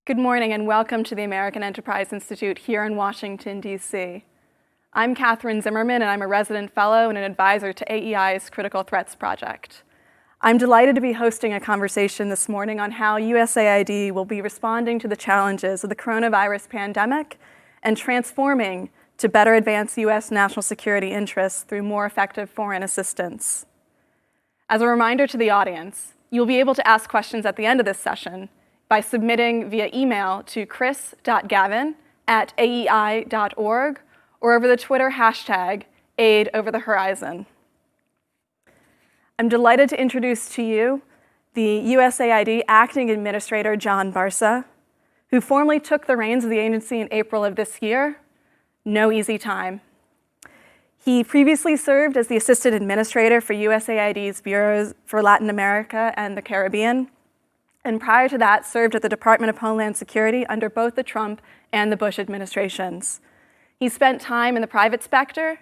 Good morning and welcome to the American Enterprise Institute here in Washington, D.C. I'm Katherine Zimmerman and I'm a resident fellow and an advisor to AEI's Critical Threats Project. I'm delighted to be hosting a conversation this morning on how USAID will be responding to the challenges of the coronavirus pandemic and transforming to better advance U.S. national security interests through more effective foreign assistance. As a reminder to the audience, you'll be able to ask questions at the end of this session by submitting via email to chris.gavin@aei.org or over the Twitter hashtag #AidOverTheHorizon. I'm delighted to introduce to you the USAID Acting Administrator, John Barsa, who formally took the reins of the agency in April of this year. No easy time. He previously served as the Assistant Administrator for USAID's Bureaus for Latin America and the Caribbean, and prior to that served at the Department of Homeland Security under both the Trump and the Bush administrations. He spent time in the private sector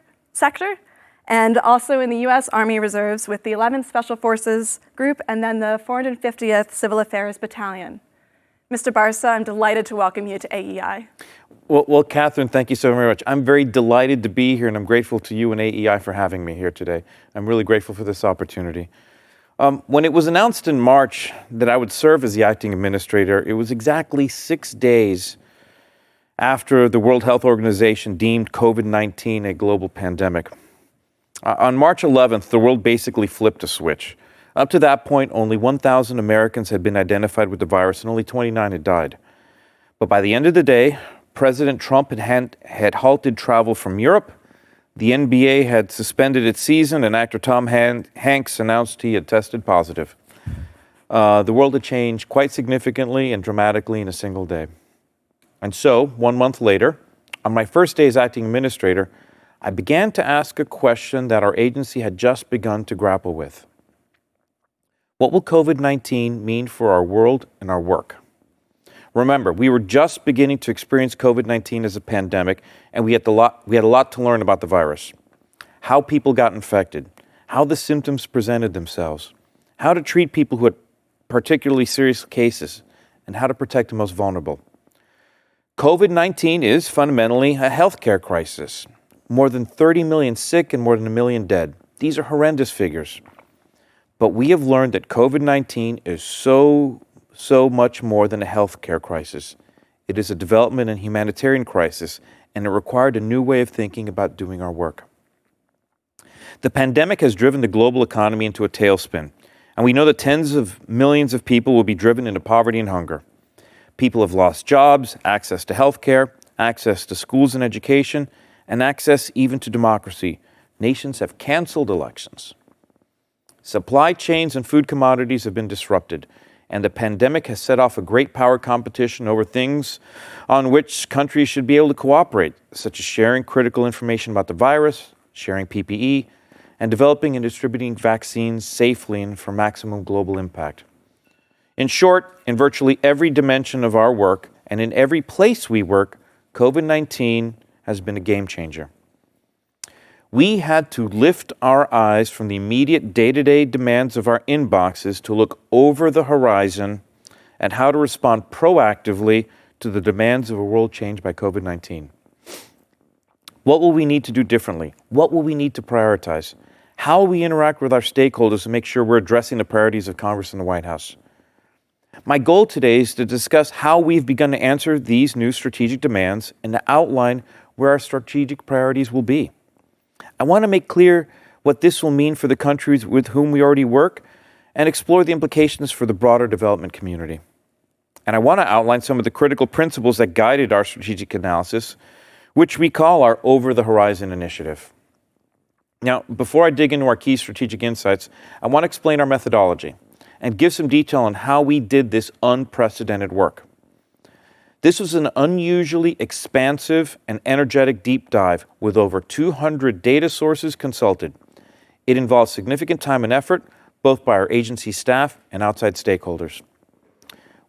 and also in the U.S. Army Reserves with the 11th Special Forces Group and then the 450th Civil Affairs Battalion. Mr. Barsa, I'm delighted to welcome you to AEI. Well, Katherine, thank you so very much. I'm very delighted to be here, and I'm grateful to you and AEI for having me here today. I'm really grateful for this opportunity. When it was announced in March that I would serve as the acting administrator, it was exactly 6 days after the World Health Organization deemed COVID-19 a global pandemic. On March 11th, the world basically flipped a switch. Up to that point, only 1,000 Americans had been identified with the virus and only 29 had died. But by the end of the day, President Trump had halted travel from Europe. The NBA had suspended its season, and actor Tom Hanks announced he had tested positive. The world had changed quite significantly and dramatically in a single day. And so, 1 month later, on my first day as acting administrator, I began to ask a question that our agency had just begun to grapple with. What will COVID-19 mean for our world and our work? Remember, we were just beginning to experience COVID-19 as a pandemic, and we had a lot to learn about the virus. How people got infected, how the symptoms presented themselves, how to treat people who had particularly serious cases, and how to protect the most vulnerable. COVID-19 is fundamentally a healthcare crisis. More than 30 million sick and more than 1 million dead. These are horrendous figures. But we have learned that COVID-19 is so much more than a healthcare crisis. It is a development and humanitarian crisis, and it required a new way of thinking about doing our work. The pandemic has driven the global economy into a tailspin, and we know that tens of millions of people will be driven into poverty and hunger. People have lost jobs, access to healthcare, access to schools and education, and access even to democracy. Nations have canceled elections. Supply chains and food commodities have been disrupted, and the pandemic has set off a great power competition over things on which countries should be able to cooperate, such as sharing critical information about the virus, sharing PPE, and developing and distributing vaccines safely and for maximum global impact. In short, in virtually every dimension of our work and in every place we work, COVID-19 has been a game changer. We had to lift our eyes from the immediate day-to-day demands of our inboxes to look over the horizon at how to respond proactively to the demands of a world changed by COVID-19. What will we need to do differently? What will we need to prioritize? How will we interact with our stakeholders to make sure we're addressing the priorities of Congress and the White House? My goal today is to discuss how we've begun to answer these new strategic demands and to outline where our strategic priorities will be. I want to make clear what this will mean for the countries with whom we already work and explore the implications for the broader development community. And I want to outline some of the critical principles that guided our strategic analysis, which we call our Over the Horizon initiative. Now, before I dig into our key strategic insights, I want to explain our methodology and give some detail on how we did this unprecedented work. This was an unusually expansive and energetic deep dive with over 200 data sources consulted. It involved significant time and effort, both by our agency staff and outside stakeholders.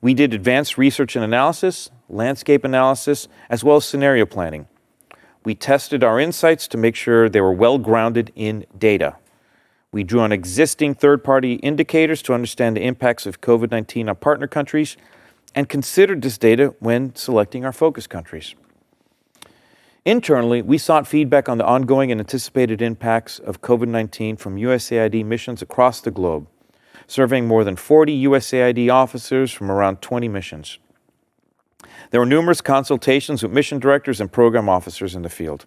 We did advanced research and analysis, landscape analysis, as well as scenario planning. We tested our insights to make sure they were well grounded in data. We drew on existing third-party indicators to understand the impacts of COVID-19 on partner countries, and considered this data when selecting our focus countries. Internally, we sought feedback on the ongoing and anticipated impacts of COVID-19 from USAID missions across the globe, surveying more than 40 USAID officers from around 20 missions. There were numerous consultations with mission directors and program officers in the field.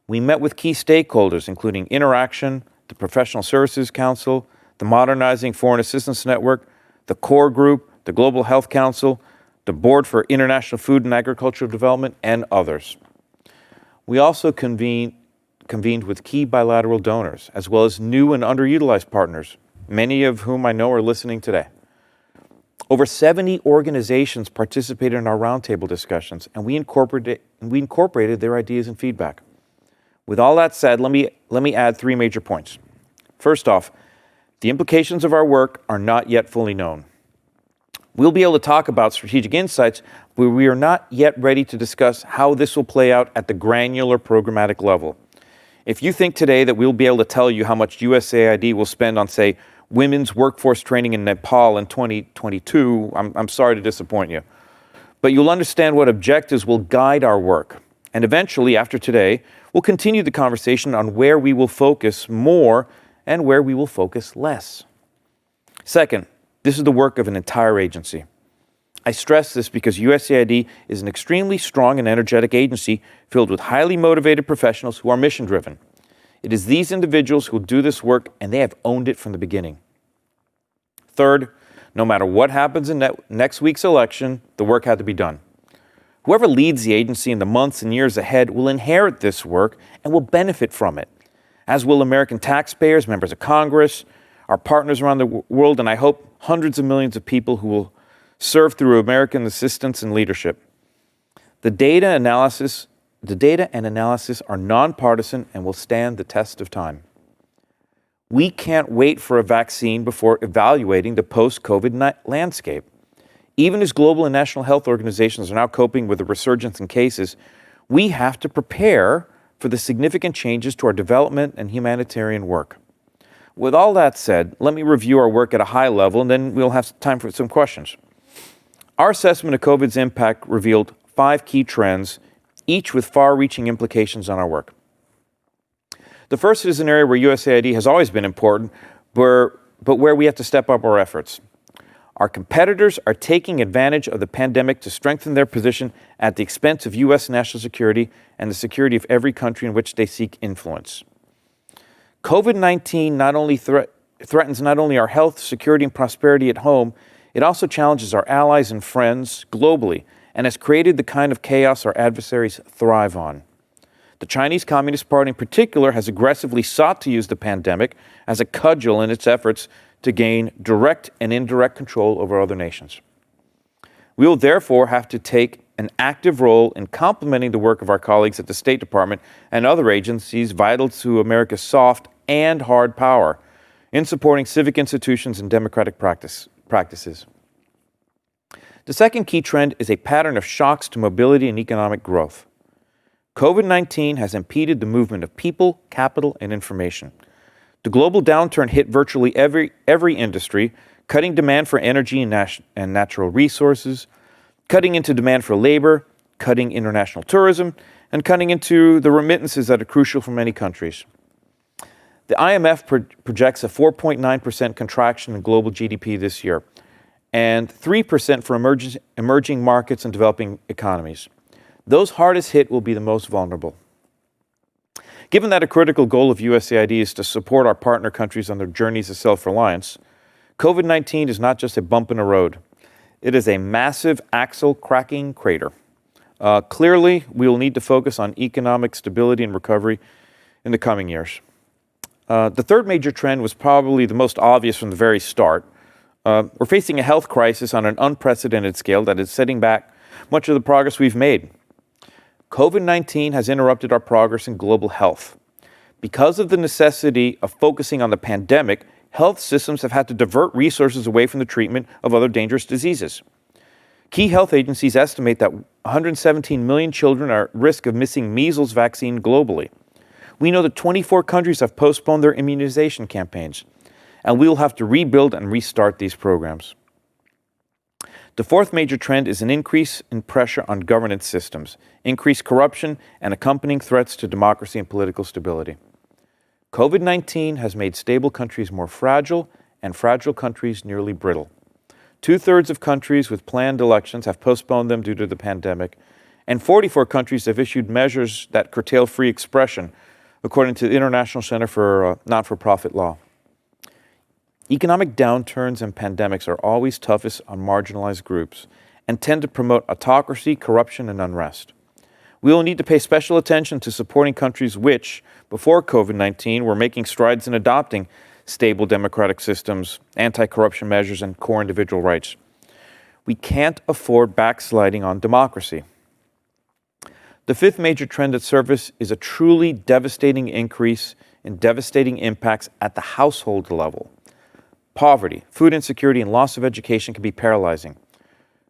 We met with key stakeholders, including Interaction, the Professional Services Council, the Modernizing Foreign Assistance Network, the Core Group, the Global Health Council, the Board for International Food and Agricultural Development, and others. We also convened with key bilateral donors, as well as new and underutilized partners, many of whom I know are listening today. Over 70 organizations participated in our roundtable discussions, and we incorporated their ideas and feedback. With all that said, let me add 3 major points. First off, the implications of our work are not yet fully known. We'll be able to talk about strategic insights, but we are not yet ready to discuss how this will play out at the granular programmatic level. If you think today that we'll be able to tell you how much USAID will spend on, say, women's workforce training in Nepal in 2022, I'm sorry to disappoint you. But you'll understand what objectives will guide our work. And eventually, after today, we'll continue the conversation on where we will focus more and where we will focus less. Second, this is the work of an entire agency. I stress this because USAID is an extremely strong and energetic agency filled with highly motivated professionals who are mission-driven. It is these individuals who do this work, and they have owned it from the beginning. Third, no matter what happens in next week's election, the work had to be done. Whoever leads the agency in the months and years ahead will inherit this work and will benefit from it, as will American taxpayers, members of Congress, our partners around the world, and I hope hundreds of millions of people who will serve through American assistance and leadership. The data and analysis are nonpartisan and will stand the test of time. We can't wait for a vaccine before evaluating the post-COVID landscape. Even as global and national health organizations are now coping with the resurgence in cases, we have to prepare for the significant changes to our development and humanitarian work. With all that said, let me review our work at a high level, and then we'll have time for some questions. Our assessment of COVID's impact revealed 5 key trends, each with far-reaching implications on our work. The first is an area where USAID has always been important, but where we have to step up our efforts. Our competitors are taking advantage of the pandemic to strengthen their position at the expense of U.S. national security and the security of every country in which they seek influence. COVID-19 not only threatens not only our health, security, and prosperity at home, it also challenges our allies and friends globally and has created the kind of chaos our adversaries thrive on. The Chinese Communist Party in particular has aggressively sought to use the pandemic as a cudgel in its efforts to gain direct and indirect control over other nations. We will therefore have to take an active role in complementing the work of our colleagues at the State Department and other agencies vital to America's soft and hard power in supporting civic institutions and democratic practices. The second key trend is a pattern of shocks to mobility and economic growth. COVID-19 has impeded the movement of people, capital, and information. The global downturn hit virtually every industry, cutting demand for energy and natural resources, cutting into demand for labor, cutting international tourism, and cutting into the remittances that are crucial for many countries. The IMF projects a 4.9% contraction in global GDP this year, and 3% for emerging markets and developing economies. Those hardest hit will be the most vulnerable. Given that a critical goal of USAID is to support our partner countries on their journeys to self-reliance, COVID-19 is not just a bump in the road. It is a massive axle-cracking crater. Clearly, we will need to focus on economic stability and recovery in the coming years. The third major trend was probably the most obvious from the very start. We're facing a health crisis on an unprecedented scale that is setting back much of the progress we've made. COVID-19 has interrupted our progress in global health. Because of the necessity of focusing on the pandemic, health systems have had to divert resources away from the treatment of other dangerous diseases. Key health agencies estimate that 117 million children are at risk of missing measles vaccine globally. We know that 24 countries have postponed their immunization campaigns, and we will have to rebuild and restart these programs. The fourth major trend is an increase in pressure on governance systems, increased corruption, and accompanying threats to democracy and political stability. COVID-19 has made stable countries more fragile and fragile countries nearly brittle. 2/3 of countries with planned elections have postponed them due to the pandemic, and 44 countries have issued measures that curtail free expression, according to the International Center for Not-for-Profit Law. Economic downturns and pandemics are always toughest on marginalized groups and tend to promote autocracy, corruption, and unrest. We will need to pay special attention to supporting countries which, before COVID-19, were making strides in adopting stable democratic systems, anti-corruption measures, and core individual rights. We can't afford backsliding on democracy. The fifth major trend at surface is a truly devastating increase in devastating impacts at the household level. Poverty, food insecurity, and loss of education can be paralyzing.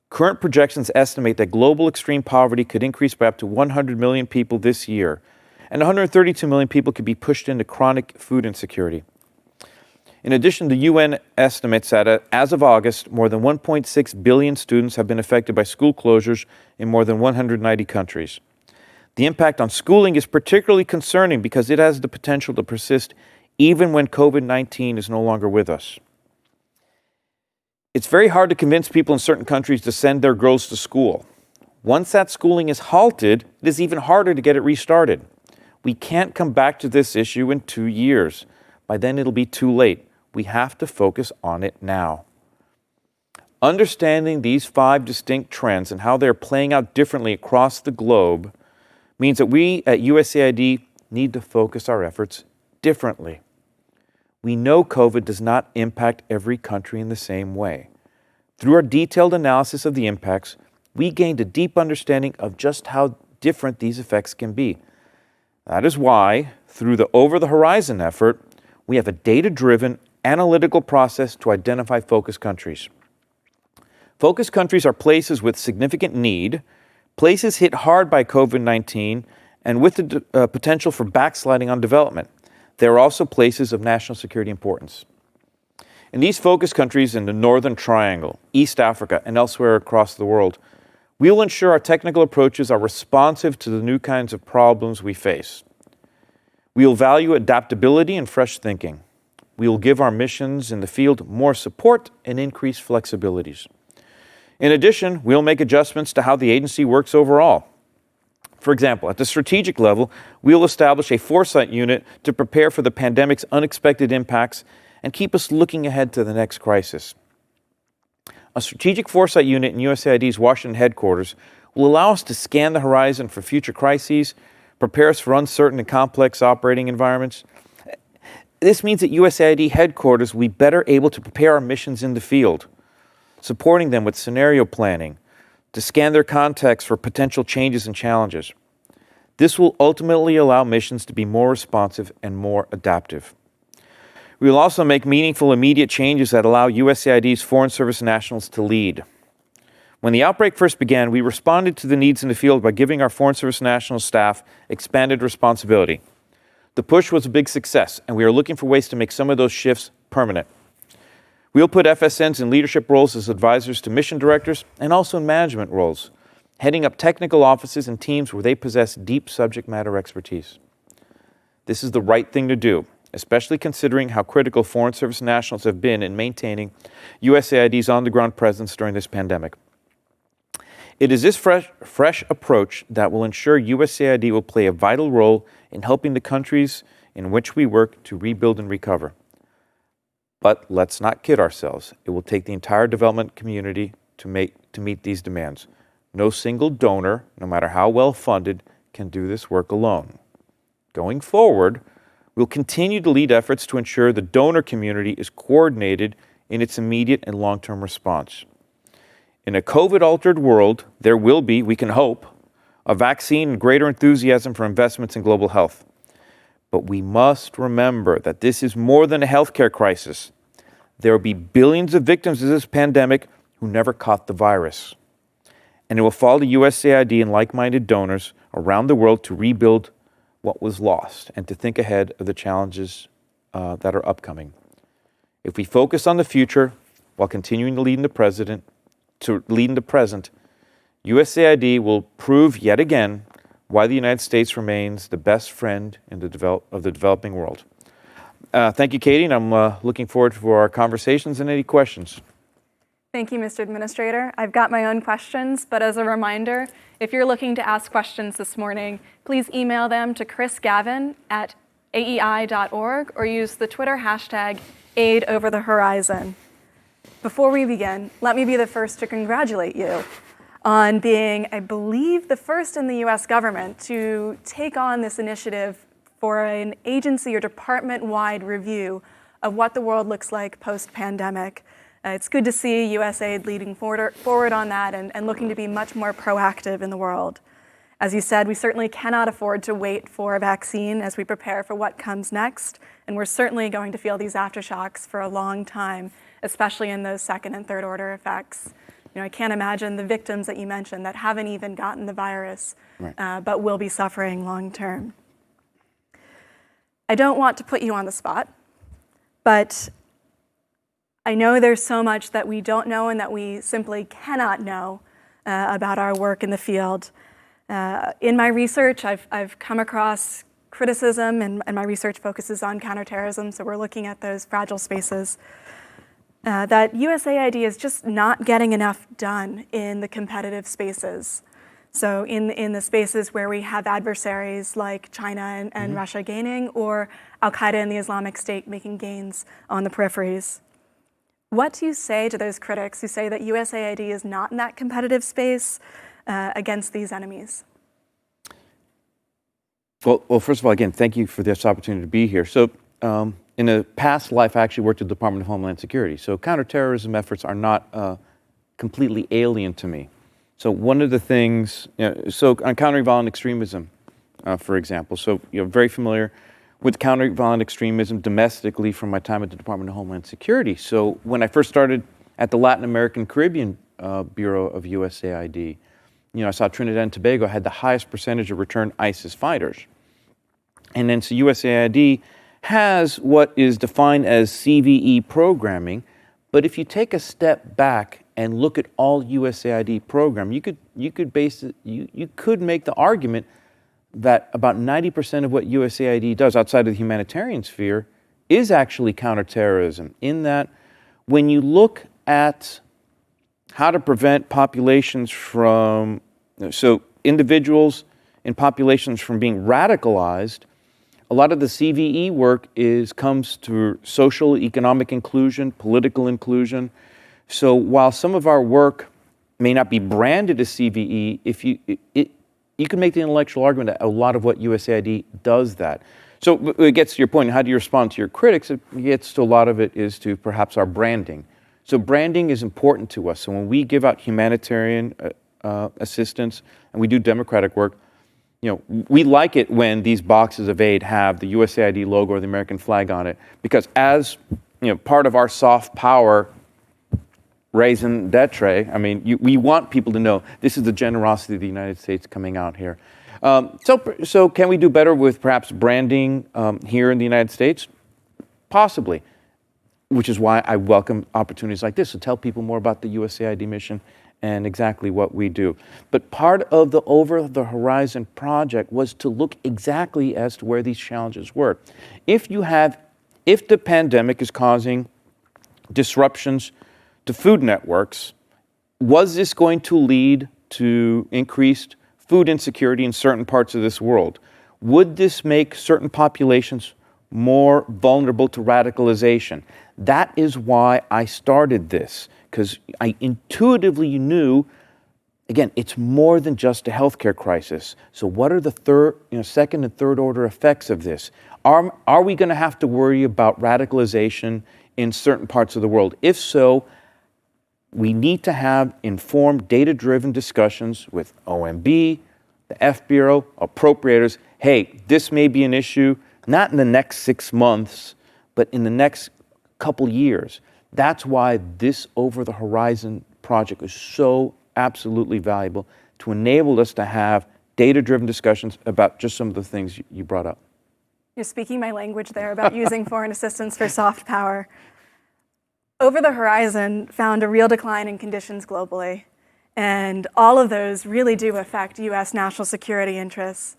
Current projections estimate that global extreme poverty could increase by up to 100 million people this year, and 132 million people could be pushed into chronic food insecurity. In addition, the UN estimates that as of August, more than 1.6 billion students have been affected by school closures in more than 190 countries. The impact on schooling is particularly concerning because it has the potential to persist even when COVID-19 is no longer with us. It's very hard to convince people in certain countries to send their girls to school. Once that schooling is halted, it is even harder to get it restarted. We can't come back to this issue in 2 years. By then, it'll be too late. We have to focus on it now. Understanding these 5 distinct trends and how they're playing out differently across the globe means that we at USAID need to focus our efforts differently. We know COVID does not impact every country in the same way. Through our detailed analysis of the impacts, we gained a deep understanding of just how different these effects can be. That is why, through the Over the Horizon effort, we have a data-driven, analytical process to identify focus countries. Focus countries are places with significant need, places hit hard by COVID-19, and with the potential for backsliding on development. They are also places of national security importance. In these focus countries in the Northern Triangle, East Africa, and elsewhere across the world, we will ensure our technical approaches are responsive to the new kinds of problems we face. We will value adaptability and fresh thinking. We will give our missions in the field more support and increase flexibilities. In addition, we'll make adjustments to how the agency works overall. For example, at the strategic level, we'll establish a foresight unit to prepare for the pandemic's unexpected impacts and keep us looking ahead to the next crisis. A strategic foresight unit in USAID's Washington headquarters will allow us to scan the horizon for future crises, prepare us for uncertain and complex operating environments. This means at USAID headquarters, we'll be better able to prepare our missions in the field, supporting them with scenario planning, to scan their context for potential changes and challenges. This will ultimately allow missions to be more responsive and more adaptive. We will also make meaningful, immediate changes that allow USAID's Foreign Service nationals to lead. When the outbreak first began, we responded to the needs in the field by giving our Foreign Service national staff expanded responsibility. The push was a big success, and we are looking for ways to make some of those shifts permanent. We'll put FSNs in leadership roles as advisors to mission directors and also in management roles, heading up technical offices and teams where they possess deep subject matter expertise. This is the right thing to do, especially considering how critical Foreign Service nationals have been in maintaining USAID's on-the-ground presence during this pandemic. It is this fresh approach that will ensure USAID will play a vital role in helping the countries in which we work to rebuild and recover. But let's not kid ourselves. It will take the entire development community to meet these demands. No single donor, no matter how well funded, can do this work alone. Going forward, we'll continue to lead efforts to ensure the donor community is coordinated in its immediate and long-term response. In a COVID-altered world, there will be, we can hope, a vaccine and greater enthusiasm for investments in global health. But we must remember that this is more than a healthcare crisis. There will be billions of victims of this pandemic who never caught the virus. And it will fall to USAID and like-minded donors around the world to rebuild what was lost and to think ahead of the challenges that are upcoming. If we focus on the future while continuing to lead in the present, to lead in the present, USAID will prove yet again why the United States remains the best friend in the developing world. Thank you, Katie, and I'm looking forward to our conversations and any questions. Thank you, Mr. Administrator. I've got my own questions, but as a reminder, if you're looking to ask questions this morning, please email them to chrisgavin@aei.org or use the Twitter hashtag #AidOverTheHorizon. Before we begin, let me be the first to congratulate you on being, I believe, the first in the US government to take on this initiative for an agency or department-wide review of what the world looks like post-pandemic. It's good to see USAID leading forward on that and looking to be much more proactive in the world. As you said, we certainly cannot afford to wait for a vaccine as we prepare for what comes next, and we're certainly going to feel these aftershocks for a long time, especially in those second and third order effects. I can't imagine the victims that you mentioned that haven't even gotten the virus, right. But will be suffering long term. I don't want to put you on the spot, but I know there's so much that we don't know and that we simply cannot know about our work in the field. In my research, I've come across criticism, and my research focuses on counterterrorism, so we're looking at those fragile spaces, that USAID is just not getting enough done in the competitive spaces. So in the spaces where we have adversaries like China and Russia gaining, or Al-Qaeda and the Islamic State making gains on the peripheries. What do you say to those critics who say that USAID is not in that competitive space against these enemies? Well, first of all, again, thank you for this opportunity to be here. So in a past life, I actually worked at the Department of Homeland Security. So counterterrorism efforts are not completely alien to me. So one of the things, so on countering violent extremism, for example, so very familiar with countering violent extremism domestically from my time at the Department of Homeland Security. So when I first started at the Latin American Caribbean Bureau of USAID, I saw Trinidad and Tobago had the highest percentage of returned ISIS fighters. And then so USAID has what is defined as CVE programming, but if you take a step back and look at all USAID program, you could make the argument that about 90% of what USAID does outside of the humanitarian sphere is actually counterterrorism, in that when you look at how to prevent populations from, so individuals in populations from being radicalized, a lot of the CVE work comes through social, economic inclusion, political inclusion. So while some of our work may not be branded as CVE, you can make the intellectual argument that a lot of what USAID does that. So it gets to your point, how do you respond to your critics? It gets to a lot of it is to perhaps our branding. So branding is important to us. So when we give out humanitarian assistance and we do democratic work, we like it when these boxes of aid have the USAID logo or the American flag on it, because as part of our soft power raison d'etre, we want people to know this is the generosity of the United States coming out here. So can we do better with perhaps branding here in the United States? Possibly, which is why I welcome opportunities like this to tell people more about the USAID mission and exactly what we do. But part of the Over the Horizon project was to look exactly as to where these challenges were. If the pandemic is causing disruptions to food networks, was this going to lead to increased food insecurity in certain parts of this world? Would this make certain populations more vulnerable to radicalization? That is why I started this, because I intuitively knew, again, it's more than just a healthcare crisis. So what are the second and third order effects of this? Are we going to have to worry about radicalization in certain parts of the world? If so, we need to have informed, data-driven discussions with OMB, the F Bureau, appropriators. Hey, this may be an issue, not in the next 6 months, but in the next couple years. That's why this Over the Horizon project is so absolutely valuable, to enable us to have data-driven discussions about just some of the things you brought up. You're speaking my language there about using foreign assistance for soft power. Over the Horizon found a real decline in conditions globally, and all of those really do affect US national security interests.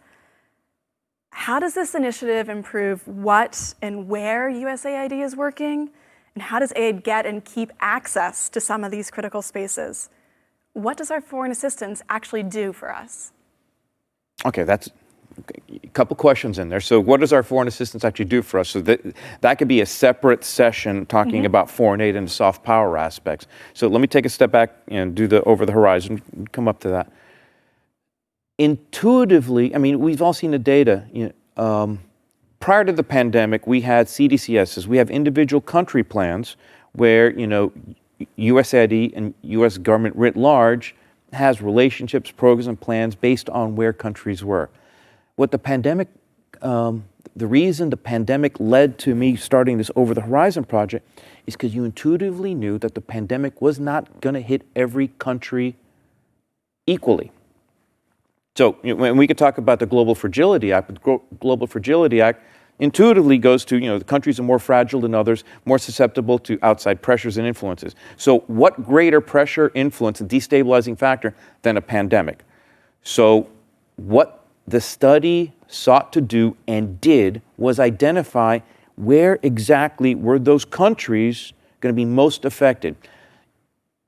How does this initiative improve what and where USAID is working? And how does aid get and keep access to some of these critical spaces? What does our foreign assistance actually do for us? Okay, that's a couple questions in there. So what does our foreign assistance actually do for us? So that could be a separate session talking about foreign aid and soft power aspects. So let me take a step back and do the over the horizon, come up to that. Intuitively, I mean, we've all seen the data. Prior to the pandemic, we had CDCSs. We have individual country plans where, USAID and U.S. government writ large has relationships, programs, and plans based on where countries were. What the pandemic, the reason the pandemic led to me starting this Over the Horizon project is because you intuitively knew that the pandemic was not going to hit every country equally. So when we could talk about the Global Fragility Act, but the Global Fragility Act intuitively goes to, the countries are more fragile than others, more susceptible to outside pressures and influences. So what greater pressure, influence, and destabilizing factor than a pandemic? So what the study sought to do and did was identify where exactly were those countries going to be most affected.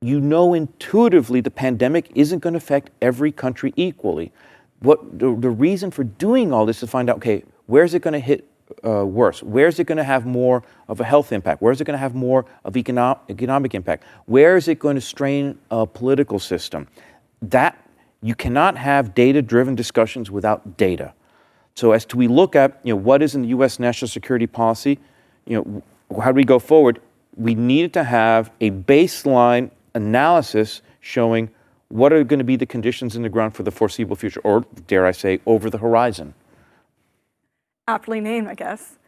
Intuitively the pandemic isn't going to affect every country equally. What the reason for doing all this is to find out, okay, where is it going to hit worse? Where is it going to have more of a health impact? Where is it going to have more of economic impact? Where is it going to strain a political system? That you cannot have data-driven discussions without data. So as we look at what is in the U.S. national security policy, how do we go forward? We needed to have a baseline analysis showing what are going to be the conditions in the ground for the foreseeable future, or dare I say, over the horizon. Aptly named, I guess.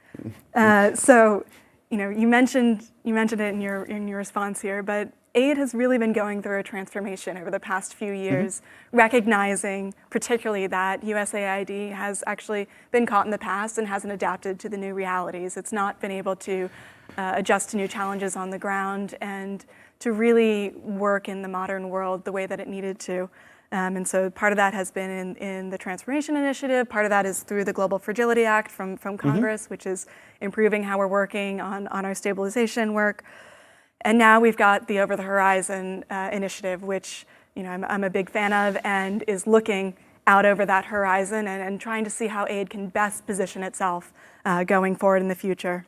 So, you mentioned it in your response here, but aid has really been going through a transformation over the past few years, recognizing particularly that USAID has actually been caught in the past and hasn't adapted to the new realities. It's not been able to adjust to new challenges on the ground and to really work in the modern world the way that it needed to. And so part of that has been in the Transformation Initiative. Part of that is through the Global Fragility Act from Congress, which is improving how we're working on our stabilization work. And now we've got the Over the Horizon initiative, which I'm a big fan of and is looking out over that horizon and trying to see how aid can best position itself going forward in the future.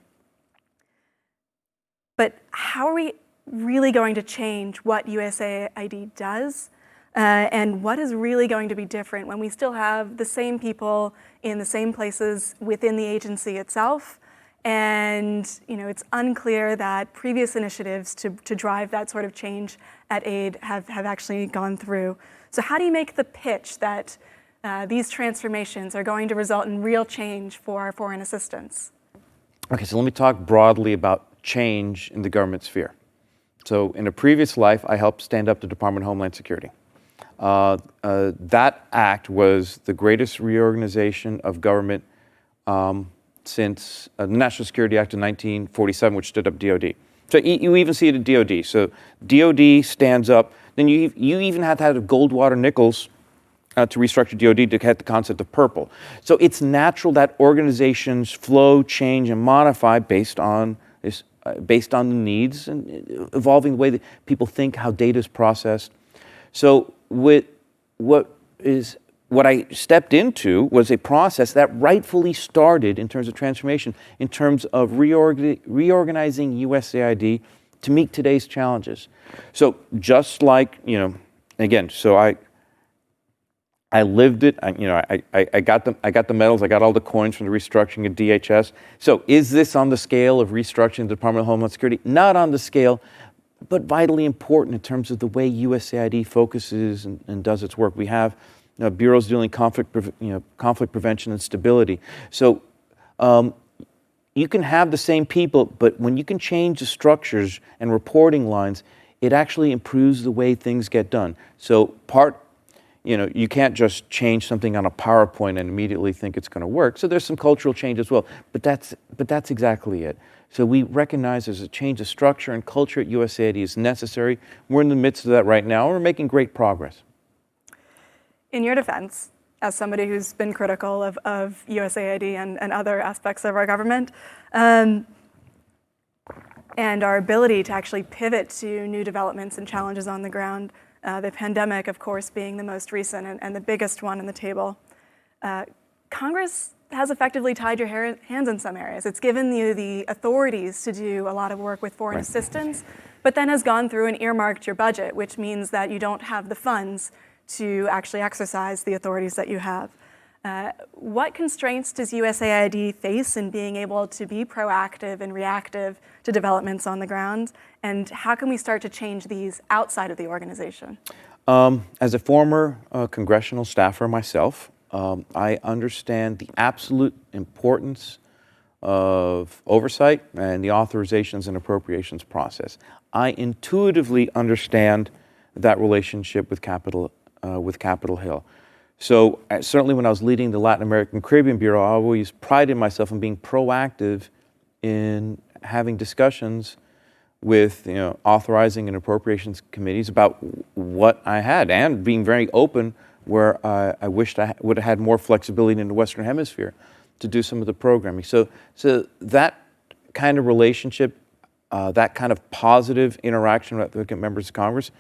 But how are we really going to change what USAID does? And what is really going to be different when we still have the same people in the same places within the agency itself? And it's unclear that previous initiatives to drive that sort of change at aid have actually gone through. So how do you make the pitch that these transformations are going to result in real change for our foreign assistance? Okay, so let me talk broadly about change in the government sphere. So in a previous life, I helped stand up the Department of Homeland Security. That act was the greatest reorganization of government since the National Security Act of 1947, which stood up DOD. So you even see it at DOD. So DOD stands up. Then you even had to have Goldwater Nichols to restructure DOD to get the concept of purple. So it's natural that organizations flow, change, and modify based on the needs and evolving the way that people think, how data is processed. So what I stepped into was a process that rightfully started in terms of transformation, in terms of reorganizing USAID to meet today's challenges. So just like, again, so I lived it. I got the medals. I got all the coins from the restructuring of DHS. So is this on the scale of restructuring the Department of Homeland Security? Not on the scale, but vitally important in terms of the way USAID focuses and does its work. We have bureaus dealing conflict prevention and stability. So you can have the same people, but when you can change the structures and reporting lines, it actually improves the way things get done. So you can't just change something on a PowerPoint and immediately think it's going to work. So there's some cultural change as well, but that's exactly it. So we recognize there's a change of structure and culture at USAID is necessary. We're in the midst of that right now. We're making great progress. In your defense, as somebody who's been critical of USAID and other aspects of our government, and our ability to actually pivot to new developments and challenges on the ground, the pandemic, of course, being the most recent and the biggest one on the table, Congress has effectively tied your hands in some areas. It's given you the authorities to do a lot of work with foreign assistance, but then has gone through and earmarked your budget, which means that you don't have the funds to actually exercise the authorities that you have. What constraints does USAID face in being able to be proactive and reactive to developments on the ground? And how can we start to change these outside of the organization? As a former congressional staffer myself, I understand the absolute importance of oversight and the authorizations and appropriations process. I intuitively understand that relationship with Capitol Hill. So certainly when I was leading the Latin American Caribbean Bureau, I always prided myself on being proactive in having discussions with authorizing and appropriations committees about what I had, and being very open where I wished I would have had more flexibility in the Western Hemisphere to do some of the programming. So that kind of relationship, that kind of positive interaction with members of Congress,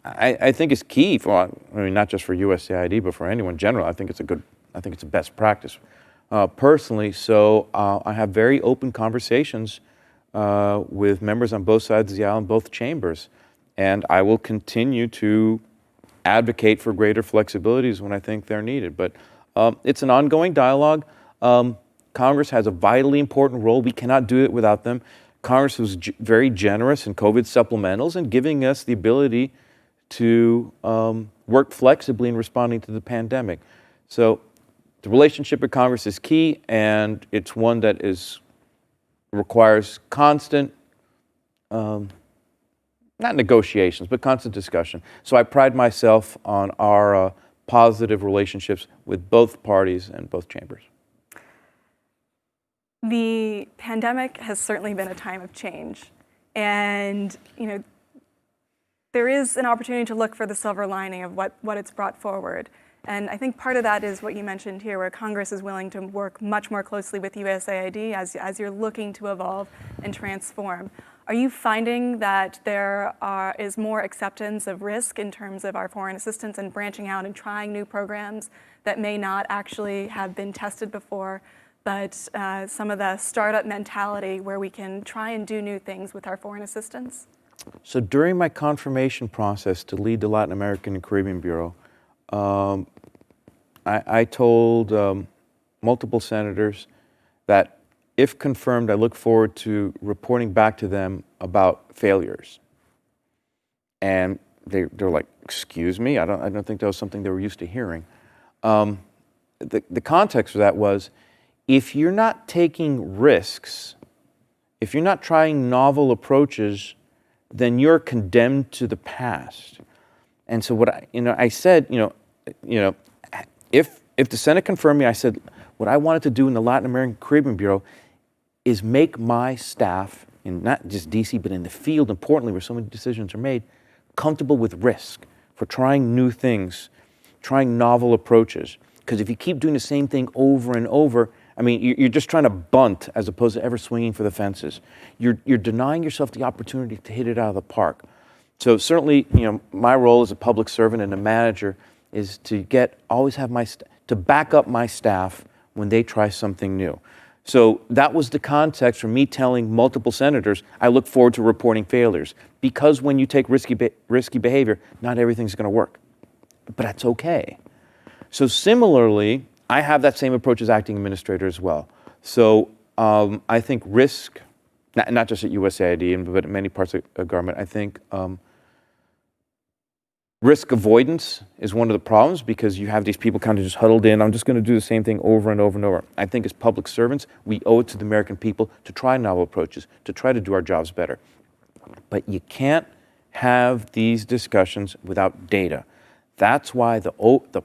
I think is key for, not just for USAID, but for anyone in general. I think it's a best practice personally. So I have very open conversations with members on both sides of the aisle in both chambers. And I will continue to advocate for greater flexibilities when I think they're needed. But it's an ongoing dialogue. Congress has a vitally important role. We cannot do it without them. Congress was very generous in COVID supplementals and giving us the ability to work flexibly in responding to the pandemic. So the relationship with Congress is key, and it's one that requires constant, not negotiations, but constant discussion. So I pride myself on our positive relationships with both parties and both chambers. The pandemic has certainly been a time of change, and there is an opportunity to look for the silver lining of what it's brought forward. And I think part of that is what you mentioned here, where Congress is willing to work much more closely with USAID as you're looking to evolve and transform. Are you finding that there is more acceptance of risk in terms of our foreign assistance and branching out and trying new programs that may not actually have been tested before, but some of the startup mentality where we can try and do new things with our foreign assistance? So during my confirmation process to lead the Latin American and Caribbean Bureau, I told multiple senators that if confirmed, I look forward to reporting back to them about failures. And they're like, excuse me? I don't think that was something they were used to hearing. The context for that was, if you're not taking risks, if you're not trying novel approaches, then you're condemned to the past. And so what I said, if the Senate confirmed me, I said, what I wanted to do in the Latin American Caribbean Bureau is make my staff, in not just DC, but in the field, importantly, where so many decisions are made, comfortable with risk, for trying new things, trying novel approaches. Because if you keep doing the same thing over and over, you're just trying to bunt as opposed to ever swinging for the fences. You're denying yourself the opportunity to hit it out of the park. So certainly, my role as a public servant and a manager is to always have to back up my staff when they try something new. So that was the context for me telling multiple senators, I look forward to reporting failures. Because when you take risky behavior, not everything's going to work. But that's okay. So similarly, I have that same approach as acting administrator as well. So I think risk, not just at USAID, but in many parts of government, I think risk avoidance is one of the problems, because you have these people kind of just huddled in. I'm just going to do the same thing over and over and over. I think as public servants, we owe it to the American people to try novel approaches, to try to do our jobs better. But you can't have these discussions without data. That's why the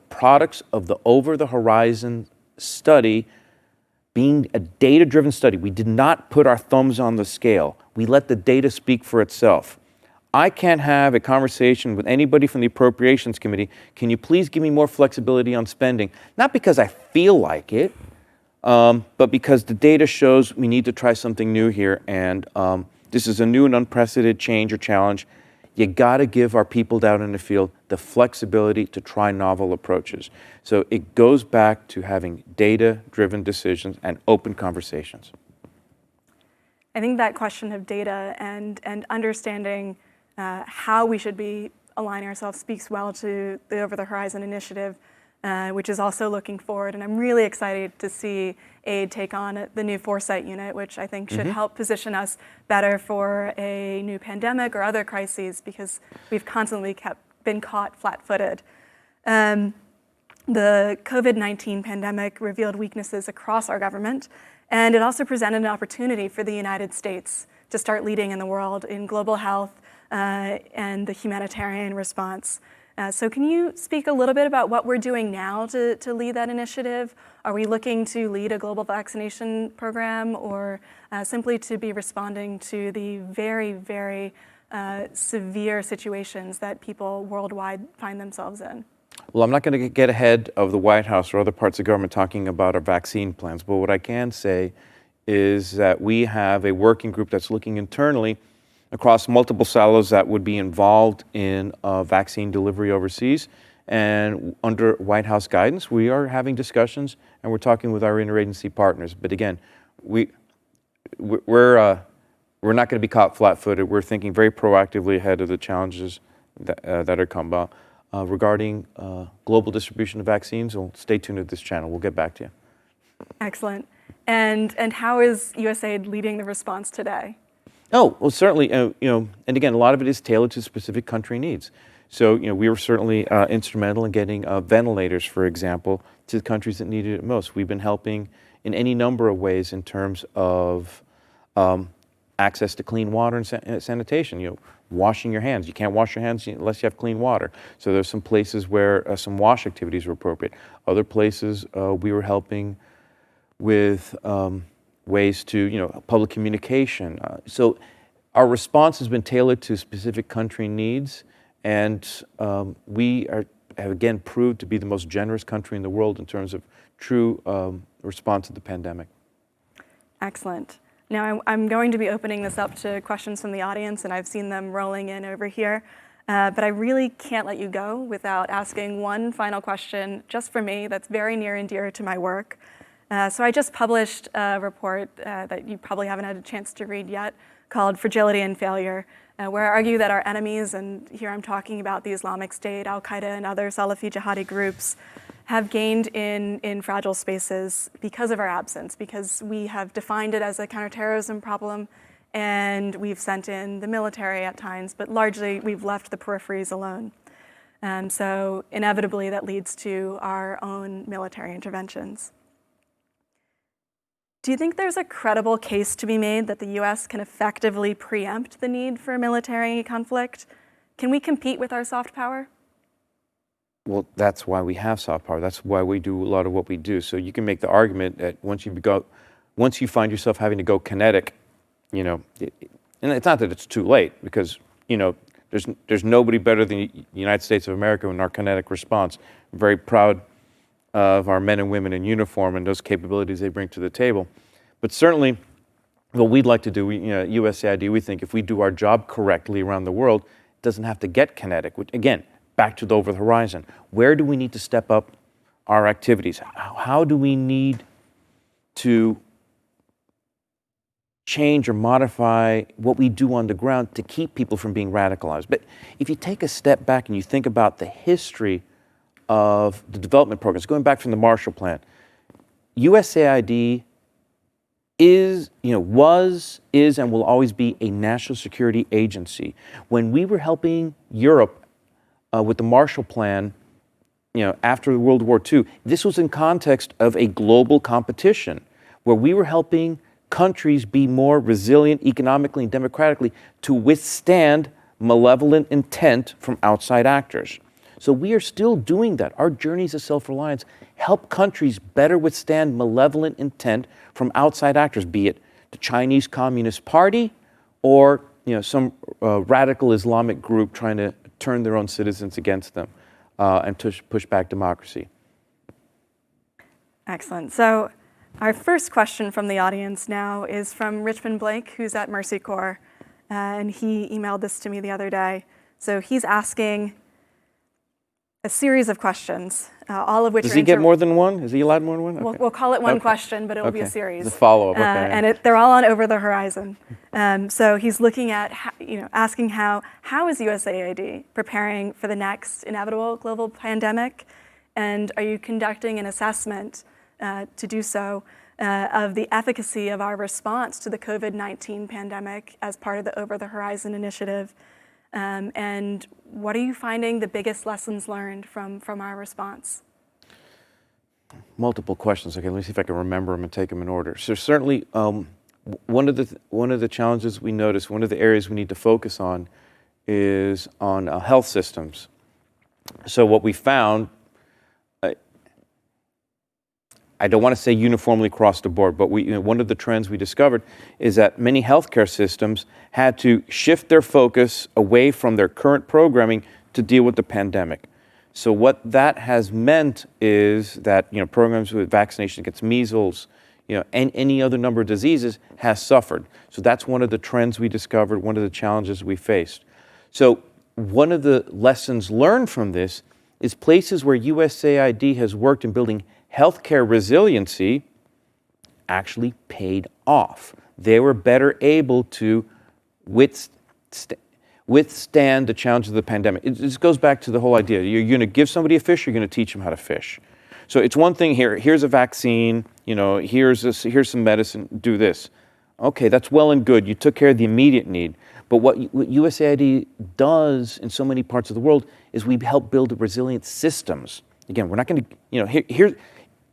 products of the over-the-horizon study, being a data-driven study, we did not put our thumbs on the scale. We let the data speak for itself. I can't have a conversation with anybody from the Appropriations Committee, can you please give me more flexibility on spending? Not because I feel like it, but because the data shows we need to try something new here, and this is a new and unprecedented change or challenge. You got to give our people down in the field the flexibility to try novel approaches. So it goes back to having data-driven decisions and open conversations. I think that question of data and understanding how we should be aligning ourselves speaks well to the Over the Horizon initiative, which is also looking forward. And I'm really excited to see AID take on the new Foresight unit, which I think should help position us better for a new pandemic or other crises, because we've constantly been caught flat-footed. The COVID-19 pandemic revealed weaknesses across our government, and it also presented an opportunity for the United States to start leading in the world in global health and the humanitarian response. So can you speak a little bit about what we're doing now to lead that initiative? Are we looking to lead a global vaccination program, or simply to be responding to the very, very severe situations that people worldwide find themselves in? Well, I'm not going to get ahead of the White House or other parts of government talking about our vaccine plans, but what I can say is that we have a working group that's looking internally across multiple silos that would be involved in vaccine delivery overseas. And under White House guidance, we are having discussions and we're talking with our interagency partners. But again, we're not going to be caught flat-footed. We're thinking very proactively ahead of the challenges that are come about. Regarding global distribution of vaccines, well, stay tuned to this channel. We'll get back to you. Excellent. And how is USAID leading the response today? Oh, well, certainly, and again, a lot of it is tailored to specific country needs. So, we were certainly instrumental in getting ventilators, for example, to the countries that needed it most. We've been helping in any number of ways in terms of access to clean water and sanitation. Washing your hands. You can't wash your hands unless you have clean water. So there's some places where some wash activities were appropriate. Other places we were helping with ways to, public communication. So our response has been tailored to specific country needs, and we have again proved to be the most generous country in the world in terms of true response to the pandemic. Excellent. Now I'm going to be opening this up to questions from the audience, and I've seen them rolling in over here. But I really can't let you go without asking one final question, just for me, that's very near and dear to my work. So I just published a report that you probably haven't had a chance to read yet, called Fragility and Failure, where I argue that our enemies, and here I'm talking about the Islamic State, Al-Qaeda, and other Salafi jihadi groups, have gained in fragile spaces because of our absence, because we have defined it as a counterterrorism problem, and we've sent in the military at times, but largely we've left the peripheries alone. So inevitably that leads to our own military interventions. Do you think there's a credible case to be made that the US can effectively preempt the need for military conflict? Can we compete with our soft power? Well, that's why we have soft power. That's why we do a lot of what we do. So you can make the argument that once you find yourself having to go kinetic, and it's not that it's too late, because there's nobody better than the United States of America in our kinetic response. I'm very proud of our men and women in uniform and those capabilities they bring to the table. But certainly, what we'd like to do, USAID, we think if we do our job correctly around the world, it doesn't have to get kinetic. Again, back to the over the horizon. Where do we need to step up our activities? How do we need to change or modify what we do on the ground to keep people from being radicalized? But if you take a step back and you think about the history of the development programs, going back from the Marshall Plan, USAID was, and will always be a national security agency. When we were helping Europe with the Marshall Plan, after World War II, this was in context of a global competition where we were helping countries be more resilient economically and democratically to withstand malevolent intent from outside actors. So we are still doing that. Our journeys of self-reliance help countries better withstand malevolent intent from outside actors, be it the Chinese Communist Party or some radical Islamic group trying to turn their own citizens against them and push back democracy. Excellent. So our first question from the audience now is from Richmond Blake, who's at Mercy Corps, and he emailed this to me the other day. So he's asking a series of questions, all of which Does he get more than one? Is he allowed more than one? We'll call it one question, but it will be a series. It's a follow-up, okay. And they're all on Over the Horizon. So he's looking at, asking how is USAID preparing for the next inevitable global pandemic? And are you conducting an assessment to do so of the efficacy of our response to the COVID-19 pandemic as part of the Over the Horizon initiative? And what are you finding the biggest lessons learned from our response? Multiple questions. Okay, let me see if I can remember them and take them in order. So certainly, one of the challenges we notice, one of the areas we need to focus on, is on health systems. So what we found, I don't want to say uniformly across the board, but one of the trends we discovered is that many healthcare systems had to shift their focus away from their current programming to deal with the pandemic. So what that has meant is that programs with vaccination against measles, and any other number of diseases has suffered. So that's one of the trends we discovered, one of the challenges we faced. So one of the lessons learned from this is places where USAID has worked in building healthcare resiliency actually paid off. They were better able to withstand the challenge of the pandemic. This goes back to the whole idea. You're going to give somebody a fish, you're going to teach them how to fish. So it's one thing here's a vaccine, here's some medicine, do this. Okay, that's well and good. You took care of the immediate need. But what USAID does in so many parts of the world is we help build resilient systems. Again, we're not going to,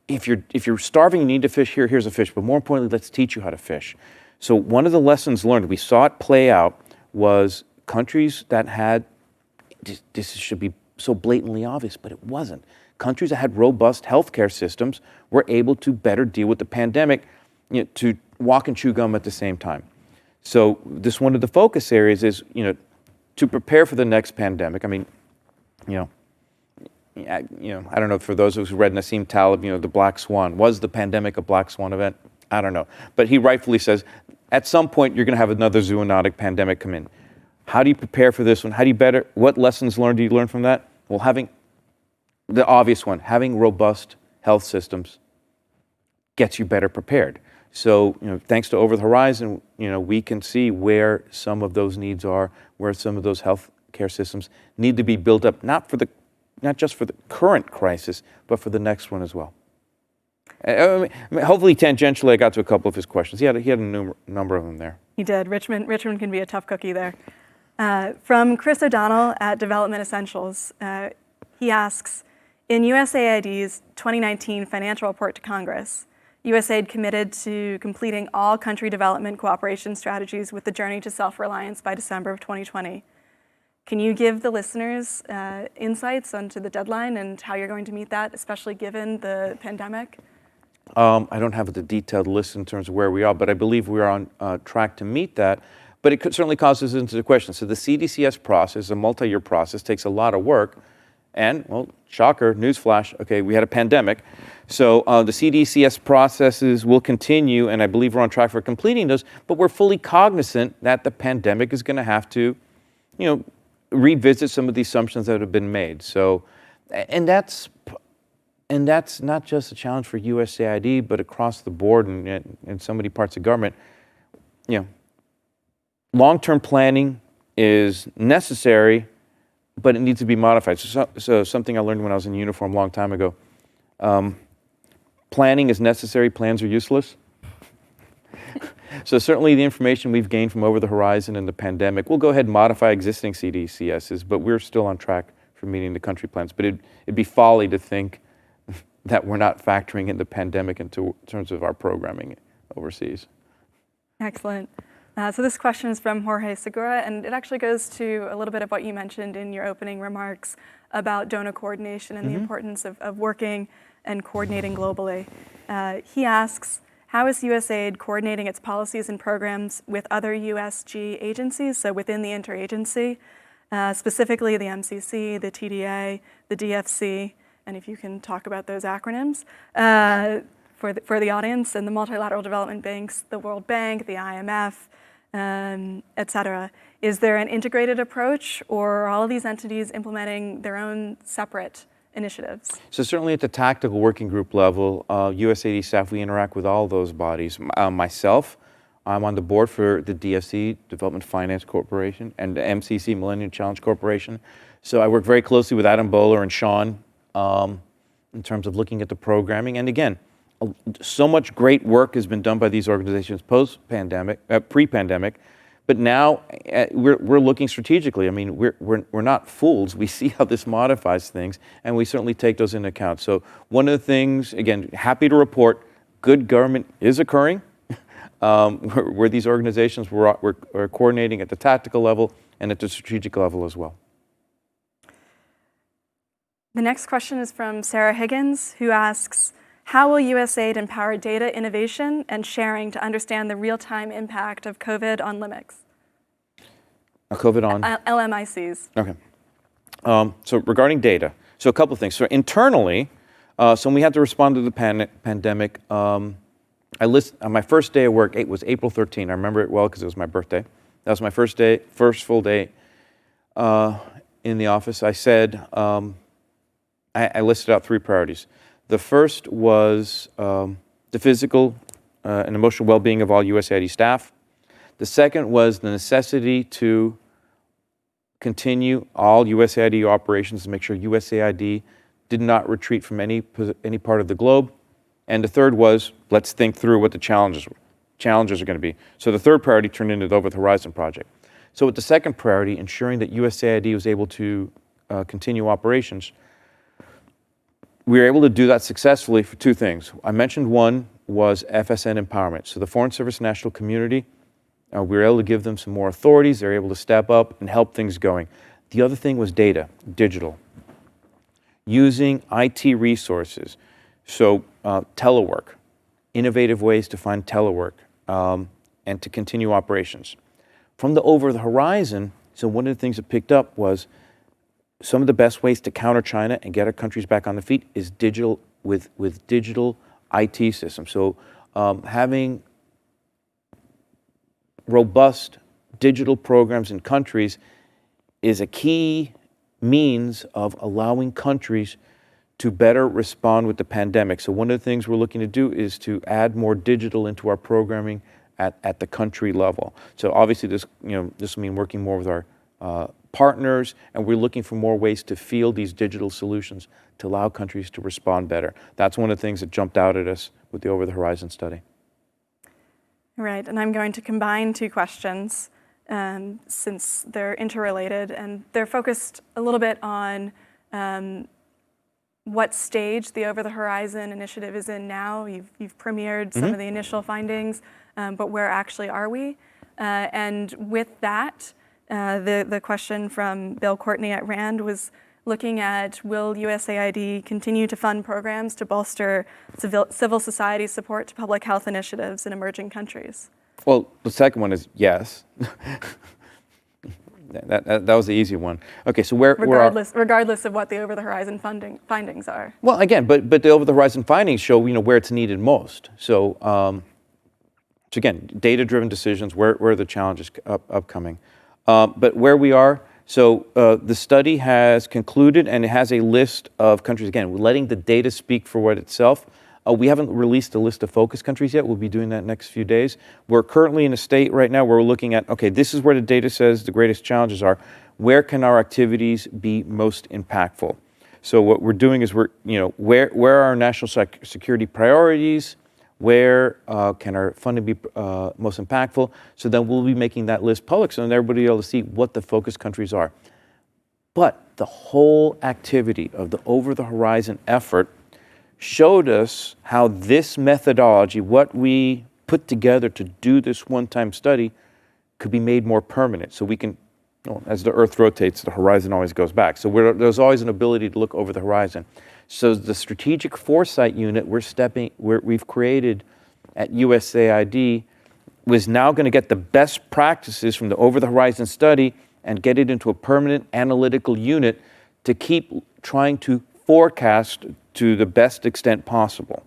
if you're starving, you need to fish, here's a fish. But more importantly, let's teach you how to fish. So one of the lessons learned, we saw it play out, was countries that had, this should be so blatantly obvious, but it wasn't. Countries that had robust healthcare systems were able to better deal with the pandemic, to walk and chew gum at the same time. So this one of the focus areas is, to prepare for the next pandemic. I mean, I don't know, for those who read Nassim Taleb, the Black Swan. Was the pandemic a Black Swan event? I don't know. But he rightfully says, at some point, you're going to have another zoonotic pandemic come in. How do you prepare for this one? What lessons learned do you learn from that? Well, having the obvious one, having robust health systems gets you better prepared. So, thanks to Over the Horizon, we can see where some of those needs are, where some of those health care systems need to be built up, not just for the current crisis, but for the next one as well. Hopefully, tangentially, I got to a couple of his questions. He had a number of them there. He did. Richmond can be a tough cookie there. From Chris O'Donnell at Development Essentials, he asks, in USAID's 2019 financial report to Congress, USAID committed to completing all country development cooperation strategies with the journey to self-reliance by December of 2020. Can you give the listeners insights onto the deadline and how you're going to meet that, especially given the pandemic? I don't have the detailed list in terms of where we are, but I believe we are on track to meet that. But it certainly calls us into the question. So the CDCS process, a multi-year process, takes a lot of work. And, well, shocker, newsflash, okay, we had a pandemic. So the CDCS processes will continue, and I believe we're on track for completing those, but we're fully cognizant that the pandemic is going to have to, revisit some of the assumptions that have been made. So, and that's not just a challenge for USAID, but across the board and in so many parts of government. Long-term planning is necessary, but it needs to be modified. So something I learned when I was in uniform a long time ago. Planning is necessary, plans are useless. So certainly the information we've gained from Over the Horizon and the pandemic, we'll go ahead and modify existing CDCSs, but we're still on track for meeting the country plans. But it'd be folly to think that we're not factoring in the pandemic in terms of our programming overseas. Excellent. So this question is from Jorge Segura, and it actually goes to a little bit of what you mentioned in your opening remarks about donor coordination and the importance of working and coordinating globally. He asks, how is USAID coordinating its policies and programs with other USG agencies, so within the interagency, specifically the MCC, the TDA, the DFC, and if you can talk about those acronyms for the audience, and the multilateral development banks, the World Bank, the IMF, et cetera. Is there an integrated approach, or are all of these entities implementing their own separate initiatives? So certainly at the tactical working group level, USAID staff, we interact with all those bodies. Myself, I'm on the board for the DFC, Development Finance Corporation, and the MCC, Millennium Challenge Corporation. So I work very closely with Adam Bowler and Sean in terms of looking at the programming. And again, so much great work has been done by these organizations post-pandemic, pre-pandemic, but now we're looking strategically. I mean, we're not fools. We see how this modifies things, and we certainly take those into account. So one of the things, again, happy to report, good government is occurring. Where these organizations we're coordinating at the tactical level and at the strategic level as well. The next question is from Sarah Higgins, who asks, how will USAID empower data innovation and sharing to understand the real-time impact of COVID on LMICs? COVID on? LMICs. Okay. So regarding data, so a couple of things. So internally, so when we had to respond to the pandemic, I list on my first day of work, it was April 13. I remember it well because it was my birthday. That was my first full day in the office. I said, I listed out 3 priorities. The first was the physical and emotional well-being of all USAID staff. The second was the necessity to continue all USAID operations to make sure USAID did not retreat from any part of the globe. And the third was, let's think through what the challenges are going to be. So the third priority turned into the Over the Horizon project. So with the second priority, ensuring that USAID was able to continue operations, we were able to do that successfully for 2 things. I mentioned one was FSN empowerment. So the Foreign Service National Community, we were able to give them some more authorities. They were able to step up and help things going. The other thing was data, digital. Using IT resources. So telework, innovative ways to find telework and to continue operations. From the Over the Horizon, so one of the things that picked up was some of the best ways to counter China and get our countries back on the feet is digital with digital IT systems. So having robust digital programs in countries is a key means of allowing countries to better respond with the pandemic. So one of the things we're looking to do is to add more digital into our programming at the country level. So obviously this will mean working more with our partners, and we're looking for more ways to field these digital solutions to allow countries to respond better. That's one of the things that jumped out at us with the Over the Horizon study. Right, and I'm going to combine 2 questions since they're interrelated, and they're focused a little bit on what stage the Over the Horizon initiative is in now. You've premiered some of the initial findings, but where actually are we? And with that, the question from Bill Courtney at RAND was looking at, will USAID continue to fund programs to bolster civil society support to public health initiatives in emerging countries? Well, the second one is yes. That was the easy one. Okay, so regardless of what the Over the Horizon findings are. Well, again, but the Over the Horizon findings show where it's needed most. So again, data-driven decisions, where are the challenges upcoming? But where we are, so the study has concluded, and it has a list of countries. Again, we're letting the data speak for what itself. We haven't released a list of focus countries yet. We'll be doing that next few days. We're currently in a state right now where we're looking at, okay, this is where the data says the greatest challenges are. Where can our activities be most impactful? So what we're doing is where are our national security priorities? Where can our funding be most impactful? So then we'll be making that list public so then everybody will be able to see what the focus countries are. But the whole activity of the Over the Horizon effort showed us how this methodology, what we put together to do this one-time study, could be made more permanent, so we can, as the Earth rotates, the horizon always goes back. So there's always an ability to look over the horizon. So the Strategic Foresight Unit we've created at USAID was now going to get the best practices from the over-the-horizon study and get it into a permanent analytical unit to keep trying to forecast to the best extent possible.